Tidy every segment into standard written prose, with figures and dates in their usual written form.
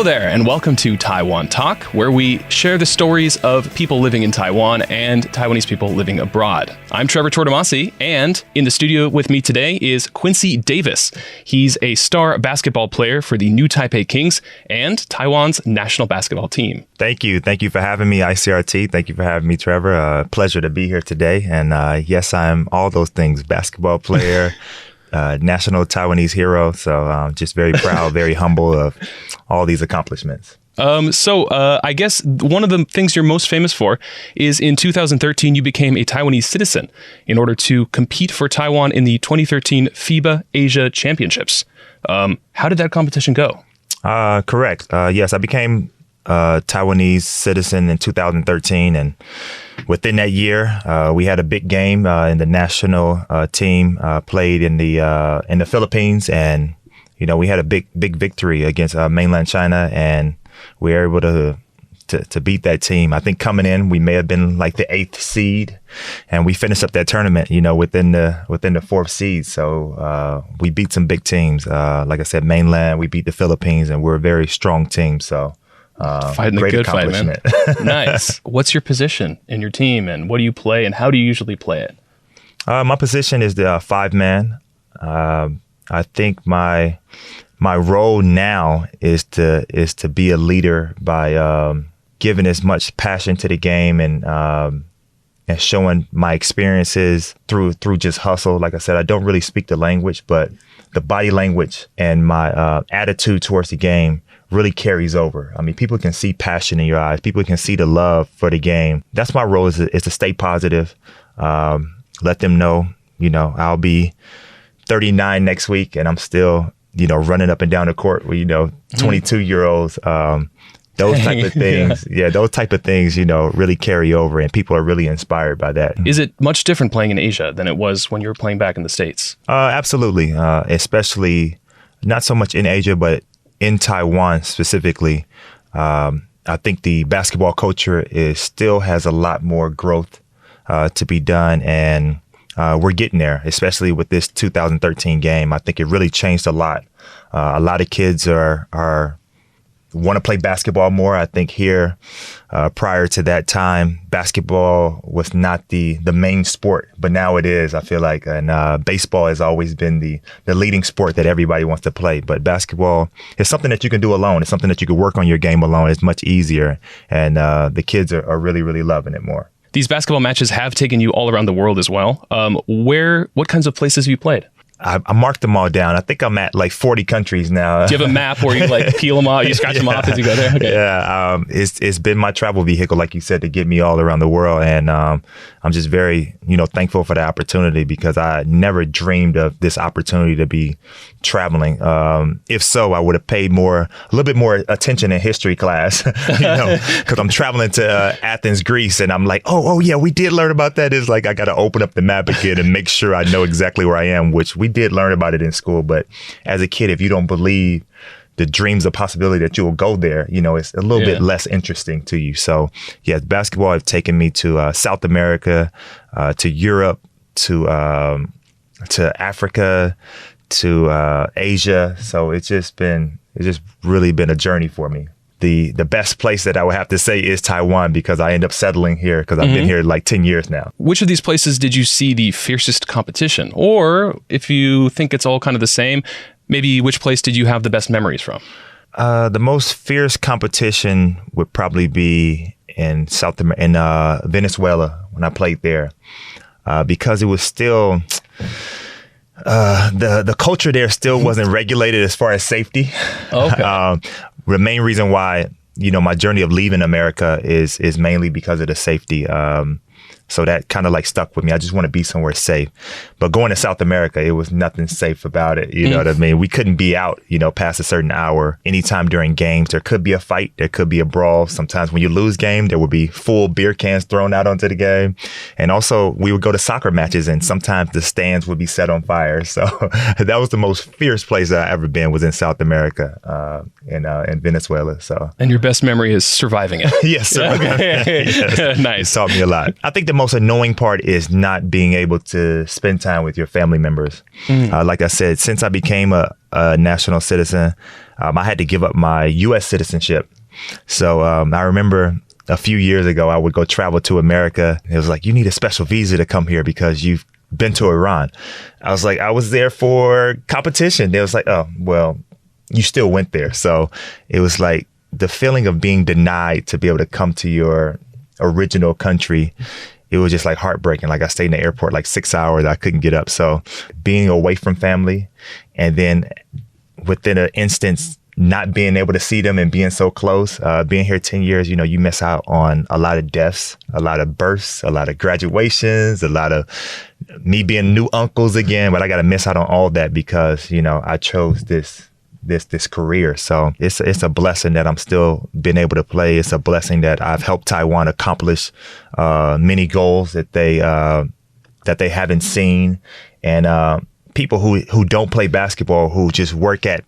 Hello there, and welcome to Taiwan Talk, where we share the stories of people living in Taiwan and Taiwanese people living abroad. I'm Trevor Tortomasi, and in the studio with me today is Quincy Davis. He's a star basketball player for the new Taipei Kings and Taiwan's national basketball team. Thank you. Thank you for having me, ICRT. Thank you for having me, Trevor. Pleasure to be here today. And yes, I'm all those things, basketball player, national Taiwanese hero. So I'm just very proud, very humble of all these accomplishments. I guess one of the things you're most famous for is in 2013, you became a Taiwanese citizen in order to compete for Taiwan in the 2013 FIBA Asia Championships. How did that competition go? Correct. Yes, I became a Taiwanese citizen in 2013. And within that year, we had a big game in the national team played in the Philippines. And, you know, we had a big victory against mainland China, and we were able to beat that team. I think coming in, we may have been like the 8th seed, and we finished up that tournament, you know, within the 4th seed. So we beat some big teams. Like I said, mainland, we beat the Philippines, and we're a very strong team. So fighting great the good fight, man. Nice. What's your position in your team, and what do you play, and how do you usually play it? My position is the 5-man. I think my role now is to be a leader by giving as much passion to the game and showing my experiences through just hustle. Like I said, I don't really speak the language, but the body language and my attitude towards the game really carries over. I mean, people can see passion in your eyes. People can see the love for the game. That's my role, is to stay positive. Let them know, you know, I'll be 39 next week, and I'm still, you know, running up and down the court with, you know, 22-year-olds. Those type of things. Yeah, those type of things, you know, really carry over, and people are really inspired by that. Is it much different playing in Asia than it was when you were playing back in the States? Absolutely. Especially not so much in Asia, but in Taiwan specifically. I think the basketball culture still has a lot more growth to be done, and we're getting there, especially with this 2013 game. I think it really changed a lot. A lot of kids want to play basketball more. I think here, prior to that time, basketball was not the main sport, but now it is, I feel like. And baseball has always been the leading sport that everybody wants to play. But basketball is something that you can do alone. It's something that you can work on your game alone. It's much easier. And the kids are really, really loving it more. These basketball matches have taken you all around the world as well. What kinds of places have you played? I marked them all down. I think I'm at like 40 countries now. Do you have a map where you like peel them off, you scratch them off as you go there? Okay. Yeah, it's been my travel vehicle, like you said, to get me all around the world. And I'm just very, you know, thankful for the opportunity, because I never dreamed of this opportunity to be traveling. If so, I would have paid a little bit more attention in history class, you know, because I'm traveling to Athens, Greece, and I'm like, oh yeah, we did learn about that. It's like I got to open up the map again and make sure I know exactly where I am, which we did learn about it in school. But as a kid, if you don't believe the dreams of possibility that you will go there, you know, it's a little bit less interesting to you. So yeah, basketball have taken me to South America, to Europe, to Africa, to Asia. So it's just really been a journey for me. The best place that I would have to say is Taiwan, because I end up settling here because I've been here like 10 years now. Which of these places did you see the fiercest competition? Or if you think it's all kind of the same, maybe which place did you have the best memories from? The most fierce competition would probably be in Venezuela when I played there, because it was still the culture there still wasn't regulated as far as safety. Okay. The main reason why, you know, my journey of leaving America is mainly because of the safety. So that kind of like stuck with me. I just want to be somewhere safe. But going to South America, it was nothing safe about it. You know what I mean? We couldn't be out, you know, past a certain hour. Anytime during games, there could be a fight. There could be a brawl. Sometimes when you lose game, there would be full beer cans thrown out onto the game. And also we would go to soccer matches, and sometimes the stands would be set on fire. So that was the most fierce place that I ever been, was in South America, in Venezuela. So. And your best memory is surviving it. Yes, surviving. Okay. Yes. Nice. It taught me a lot. I think the most annoying part is not being able to spend time with your family members. Like I said, since I became a national citizen, I had to give up my U.S. citizenship. So I remember a few years ago, I would go travel to America. It was like, you need a special visa to come here because you've been to Iran. I was like, I was there for competition. They was like, oh, well, you still went there. So it was like the feeling of being denied to be able to come to your original country. It was just like heartbreaking. Like I stayed in the airport like 6 hours. I couldn't get up. So being away from family and then within an instance, not being able to see them and being so close, being here 10 years, you know, you miss out on a lot of deaths, a lot of births, a lot of graduations, a lot of me being new uncles again. But I got to miss out on all that because, you know, I chose this career. So it's a blessing that I'm still being able to play. It's a blessing that I've helped Taiwan accomplish many goals that they haven't seen. And people who don't play basketball, who just work at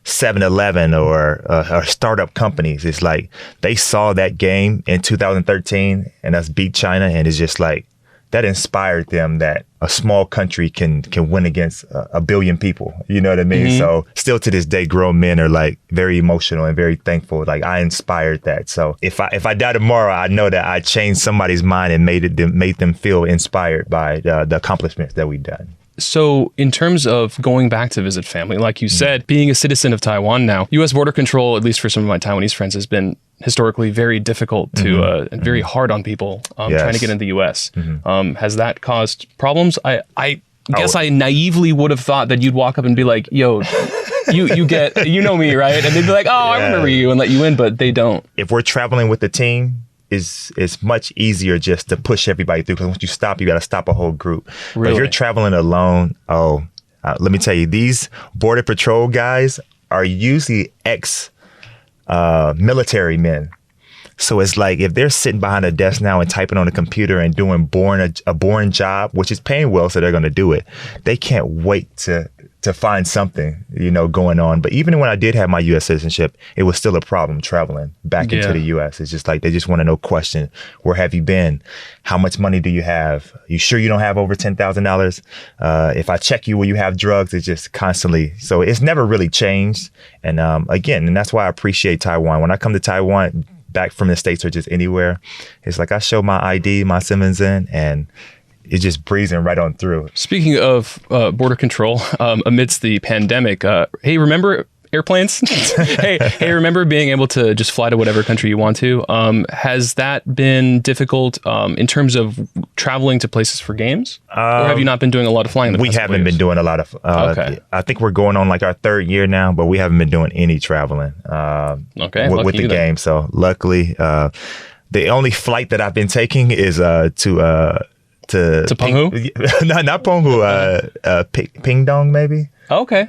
7-Eleven or startup companies, it's like they saw that game in 2013 and us beat China, and it's just like that inspired them that a small country can win against a billion people. You know what I mean? So still to this day, grown men are like very emotional and very thankful. Like I inspired that. So if I die tomorrow, I know that I changed somebody's mind and made them feel inspired by the accomplishments that we've done. So in terms of going back to visit family, like you said, being a citizen of Taiwan now, U.S. border control, at least for some of my Taiwanese friends, has been historically very difficult to and very hard on people trying to get into the U.S. Has that caused problems? I guess I naively would have thought that you'd walk up and be like, yo, you know me, right? And they'd be like, oh, I remember you, and let you in, but they don't. If we're traveling with the team, it's much easier just to push everybody through, because once you stop, you got to stop a whole group. Really? But if you're traveling alone, let me tell you, these Border Patrol guys are usually ex-military men. So it's like if they're sitting behind a desk now and typing on a computer and doing a boring job, which is paying well, so they're going to do it. They can't wait to find something, you know, going on. But even when I did have my U.S. citizenship, it was still a problem traveling back into the U.S. It's just like they just want to know question. Where have you been? How much money do you have? You sure you don't have over $10,000? If I check you, will you have drugs? It's just constantly. So it's never really changed. And again, and that's why I appreciate Taiwan. When I come to Taiwan, back from the States or just anywhere, it's like I show my ID, my Simmons in, and it's just breezing right on through. Speaking of border control, amidst the pandemic, hey, remember airplanes? hey, remember being able to just fly to whatever country you want to? Has that been difficult in terms of traveling to places for games? Or have you not been doing a lot of flying? We haven't been doing a lot of, okay. I think we're going on like our third year now, but we haven't been doing any traveling with the game. So luckily, the only flight that I've been taking is to Penghu? Not Penghu, Pingdong maybe. Oh, okay.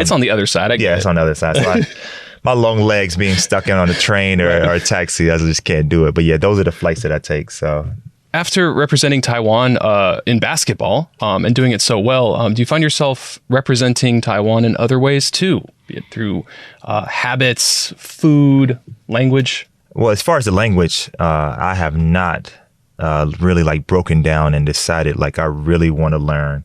It's on the other side. It's on the other side. So my long legs being stuck in on a train or a taxi, I just can't do it. But yeah, those are the flights that I take. So after representing Taiwan in basketball and doing it so well, do you find yourself representing Taiwan in other ways too, be it through habits, food, language? Well, as far as the language, I have not really like broken down and decided like I really want to learn.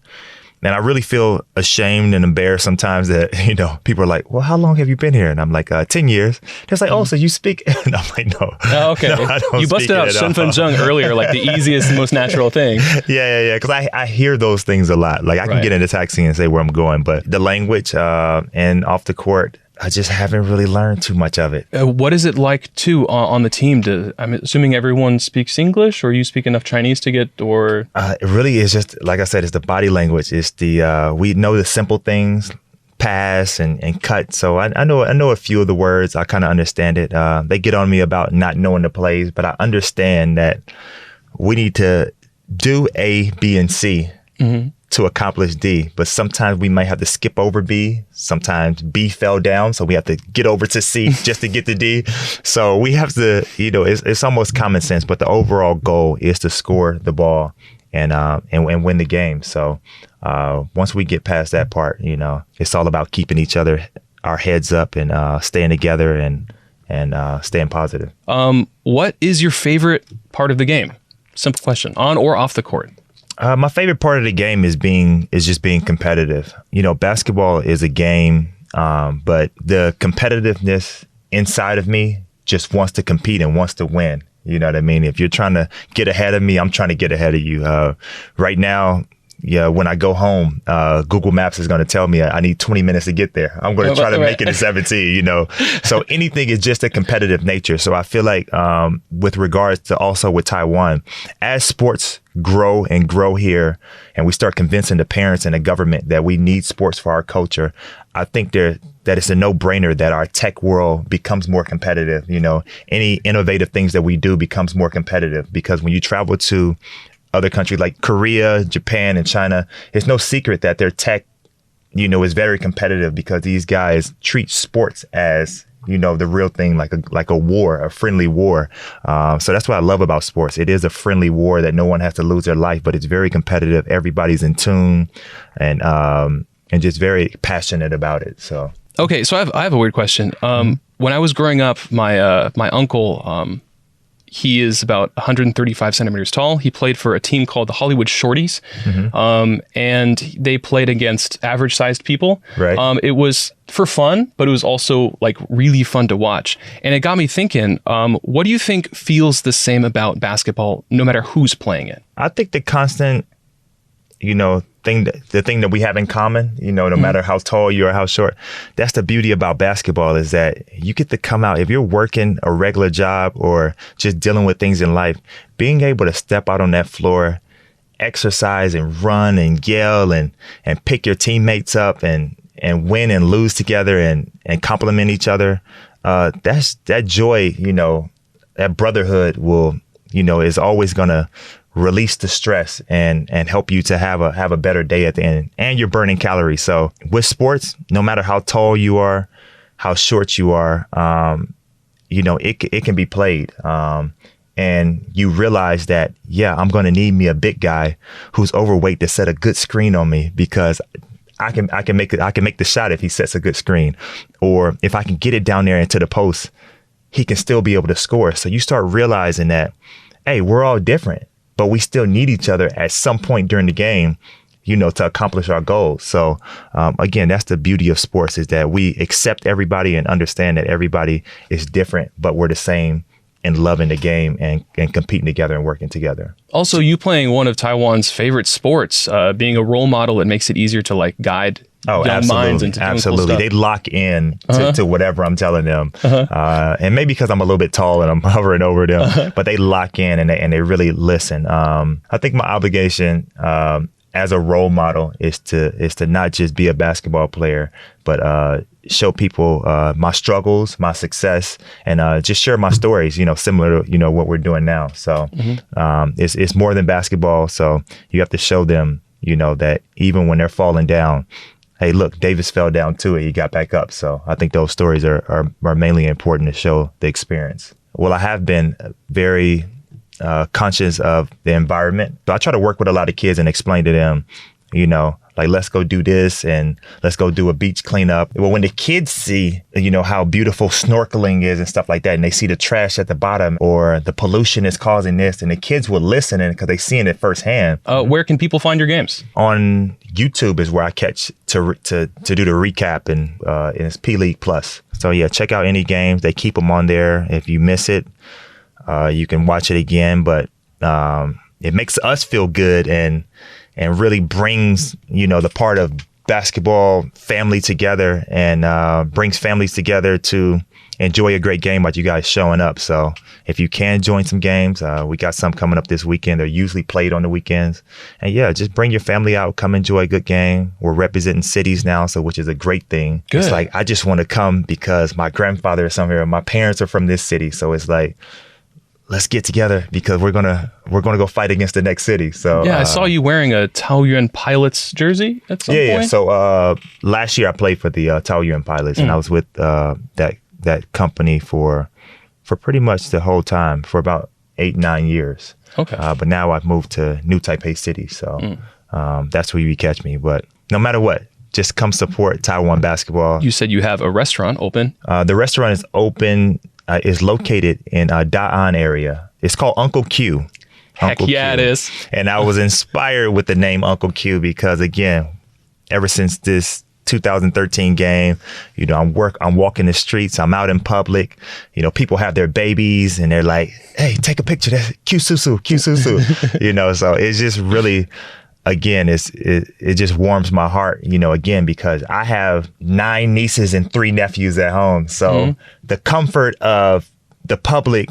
And I really feel ashamed and embarrassed sometimes that, you know, people are like, well, how long have you been here? And I'm like, 10 years. They're like, oh, so you speak? And I'm like, no. Oh, okay. No, you busted out Shenfen earlier, like the easiest and most natural thing. Yeah. Because I hear those things a lot. Like I can get in a taxi and say where I'm going, but the language and off the court, I just haven't really learned too much of it. What is it like, too, on the team? I'm assuming everyone speaks English, or you speak enough Chinese to get, or? It really is just, like I said, it's the body language. It's the, we know the simple things, pass and cut. So I know a few of the words. I kind of understand it. They get on me about not knowing the plays, but I understand that we need to do A, B, and C. To accomplish D, but sometimes we might have to skip over B. Sometimes B fell down, so we have to get over to C just to get to D. So we have to, you know, it's almost common sense, but the overall goal is to score the ball and win the game. So once we get past that part, you know, it's all about keeping our heads up and staying together and staying positive. What is your favorite part of the game? Simple question. On or off the court? My favorite part of the game is just being competitive. Basketball is a game, but the competitiveness inside of me just wants to compete and wants to win. You know what I mean? If you're trying to get ahead of me, I'm trying to get ahead of you. Right now, when I go home, Google Maps is going to tell me I need 20 minutes to get there. I'm going to try to make it in 17, So anything is just a competitive nature. So I feel like with regards to also with Taiwan, as sports grow and grow here and we start convincing the parents and the government that we need sports for our culture, I think that it's a no-brainer that our tech world becomes more competitive. Any innovative things that we do becomes more competitive, because when you travel to other countries like Korea, Japan, and China, it's no secret that their tech, is very competitive, because these guys treat sports as, the real thing, like a war, a friendly war. So that's what I love about sports. It is a friendly war that no one has to lose their life, but it's very competitive. Everybody's in tune and just very passionate about it. So. Okay, so I have a weird question. When I was growing up, my uncle, he is about 135 centimeters tall. He played for a team called the Hollywood Shorties, and they played against average-sized people. Right. It was for fun, but it was also like really fun to watch. And it got me thinking, what do you think feels the same about basketball, no matter who's playing it? I think the constant, the thing that we have in common, no matter how tall you are, how short, that's the beauty about basketball, is that you get to come out. If you're working a regular job or just dealing with things in life, being able to step out on that floor, exercise and run and yell and pick your teammates up and win and lose together and compliment each other, that's that joy, that brotherhood will, is always going to release the stress and help you to have a better day at the end. And you're burning calories. So with sports, no matter how tall you are, how short you are, it can be played. And you realize that, I'm going to need me a big guy who's overweight to set a good screen on me, because I can make the shot if he sets a good screen, or if I can get it down there into the post, he can still be able to score. So you start realizing that, hey, we're all different, but we still need each other at some point during the game, to accomplish our goals. So, again, that's the beauty of sports, is that we accept everybody and understand that everybody is different, but we're the same in loving the game and competing together and working together. Also, you playing one of Taiwan's favorite sports, being a role model, it makes it easier to guide young minds into doing cool stuff. They lock in to whatever I'm telling them. And maybe because I'm a little bit tall and I'm hovering over them, but they lock in and they really listen. I think my obligation as a role model is to not just be a basketball player, but show people my struggles, my success, and just share my stories, similar to, what we're doing now. So it's more than basketball. So you have to show them, that even when they're falling down, hey, look, Davis fell down too, and he got back up. So I think those stories are mainly important to show the experience. Well, I have been very conscious of the environment. So I try to work with a lot of kids and explain to them, let's go do this and let's go do a beach cleanup. Well, when the kids see, how beautiful snorkeling is and stuff like that, and they see the trash at the bottom or the pollution is causing this, and the kids will listen because they seeing it firsthand. Where can people find your games? On YouTube is where I catch to do the recap, and it's P League Plus. So yeah, check out any games. They keep them on there. If you miss it, you can watch it again, but it makes us feel good and really brings, the part of basketball family together and brings families together to enjoy a great game like you guys showing up. So if you can join some games, we got some coming up this weekend. They're usually played on the weekends. And yeah, just bring your family out, come enjoy a good game. We're representing cities now, so which is a great thing. Good. It's like, I just want to come because my grandfather is somewhere, my parents are from this city. So it's like, let's get together because we're gonna go fight against the next city. So yeah, I saw you wearing a Taoyuan Pilots jersey at some point. Yeah. So last year I played for the Taoyuan Pilots, and I was with that company for pretty much the whole time, for about 8-9 years. Okay. But now I've moved to New Taipei City, so that's where you catch me. But no matter what, just come support Taiwan basketball. You said you have a restaurant open. The restaurant is open. Is located in Da'an area. It's called Uncle Q. Heck Uncle yeah, Q. it is. And I was inspired with the name Uncle Q because, again, ever since this 2013 game, I'm walking the streets, I'm out in public, people have their babies and they're like, hey, take a picture. That's Q Susu. So it's just really, again, it just warms my heart, again, because I have 9 nieces and 3 nephews at home. So the comfort of the public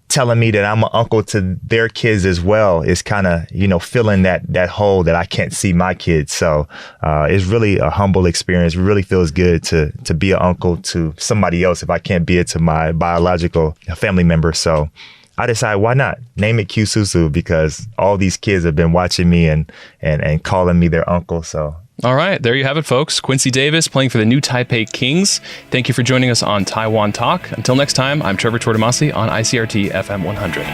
telling me that I'm an uncle to their kids as well is kind of, filling that hole that I can't see my kids. So it's really a humble experience. It really feels good to be an uncle to somebody else if I can't be it to my biological family member. So I decided, why not name it Q Susu, because all these kids have been watching me and calling me their uncle. So. All right, there you have it, folks. Quincy Davis playing for the new Taipei Kings. Thank you for joining us on Taiwan Talk. Until next time, I'm Trevor Tortomasi on ICRT FM 100.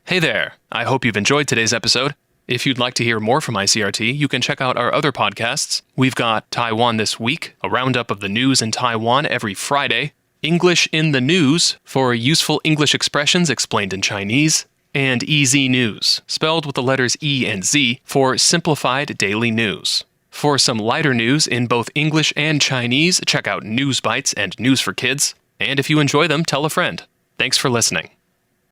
Hey there. I hope you've enjoyed today's episode. If you'd like to hear more from ICRT, you can check out our other podcasts. We've got Taiwan This Week, a roundup of the news in Taiwan every Friday, English in the News for useful English expressions explained in Chinese, and EZ News, spelled with the letters E and Z, for simplified daily news. For some lighter news in both English and Chinese, check out News Bites and News for Kids. And if you enjoy them, tell a friend. Thanks for listening.